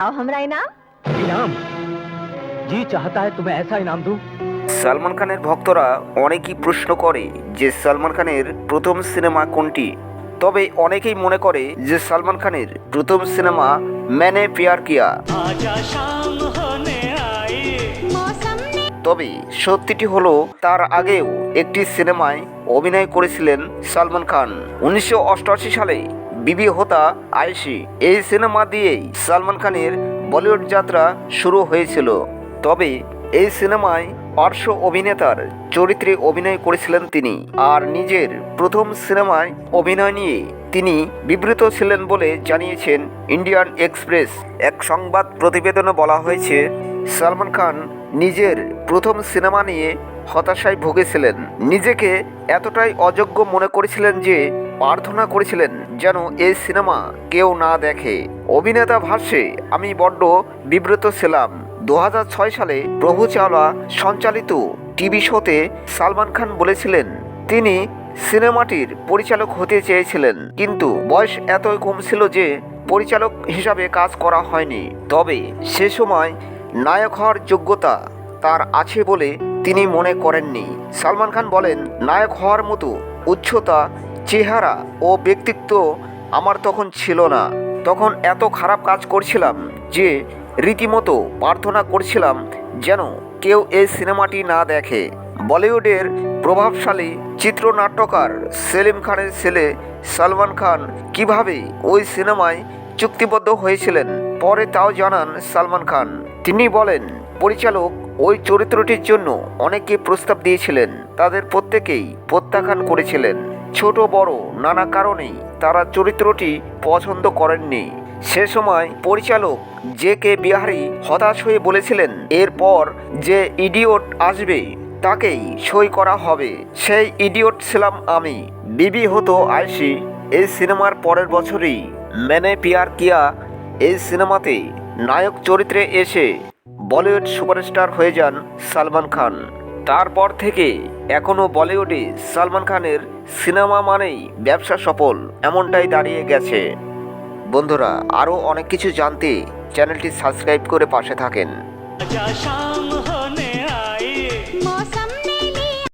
आओ हमरा इनाम इनाम जी चाहता है तुम्हें ऐसा इनाम दूं। সালমান খানের ভক্তরা অনেকেই প্রশ্ন করে যে সালমান খানের প্রথম সিনেমা কোনটি। তবে অনেকেই মনে করে যে সালমান খানের প্রথম সিনেমা मैंने प्यार किया। তবে সত্যিটি হলো তার আগেও একটি সিনেমায় অভিনয় করেছিলেন সালমান খান। 1988 সালে বিবি হোতা আয়েশি এই সিনেমা দিয়েই সালমান খানের বলিউড যাত্রা শুরু হয়েছিল। তবে এই সিনেমায় পার্শ্ব অভিনেতার চরিত্রে অভিনয় করেছিলেন তিনি। আর নিজের প্রথম সিনেমায় অভিনয় নিয়ে তিনি বিব্রত ছিলেন বলে জানিয়েছেন ইন্ডিয়ান এক্সপ্রেস এক সংবাদ প্রতিবেদনে। বলা হয়েছে সালমান খান নিজের প্রথম সিনেমা নিয়ে হতাশায় ভুগেছিলেন। নিজেকে এতটাই অযোগ্য মনে করেছিলেন যে প্রার্থনা করেছিলেন যেন এই সিনেমা কেউ না দেখে। অভিনেতা ভাষ্যে, আমি বড্ড বিব্রত ছিলাম। 2006 সালে প্রভু চাওলা সঞ্চালিত টিভি শোতে সালমান খান বলেছিলেন তিনি সিনেমাটির পরিচালক হতে চেয়েছিলেন, কিন্তু বয়স এতই কম ছিল যে পরিচালক হিসাবে কাজ করা হয়নি। তবে সে সময় নায়ক হওয়ার যোগ্যতা তার আছে বলে তিনি মনে করেননি। সালমান খান বলেন, নায়ক হওয়ার মতো উচ্চতা, চেহারা ও ব্যক্তিত্ব আমার তখন ছিল না। তখন এত খারাপ কাজ করছিলাম যে রীতিমতো প্রার্থনা করছিলাম যেন কেউ এই সিনেমাটি না দেখে। বলিউডের প্রভাবশালী চিত্রনাট্যকার সেলিম খানের ছেলে সালমান খান কিভাবে ওই সিনেমায় চুক্তিবদ্ধ হয়েছিলেন পরে তাও জানান সালমান খান। তিনি বলেন, পরিচালক ওই চরিত্রটির জন্য অনেকে প্রস্তাব দিয়েছিলেন, তাদের প্রত্যেকেই প্রত্যাখ্যান করেছিলেন। ছোট বড় নানা কারণেই তারা চরিত্রটি পছন্দ করেননি। সে সময় পরিচালক জে কে বিহারি হতাশ হয়ে বলেছিলেন, এরপর যে ইডিয়ট আসবে তাকেই সই করা হবে। সেই ইডিয়ট ছিলাম আমি। বিবি হতো আয়েশি এই সিনেমার পরের বছরই मैंने प्यार किया এই সিনেমাতে নায়ক চরিত্রে এসে বলিউড সুপারস্টার হয়ে যান সালমান খান। তারপর থেকে এখনও বলিউডে সালমান খানের সিনেমা মানেই ব্যবসা সফল, এমনটাই দাঁড়িয়ে গেছে। বন্ধুরা, আরও অনেক কিছু জানতে চ্যানেলটি সাবস্ক্রাইব করে পাশে থাকেন।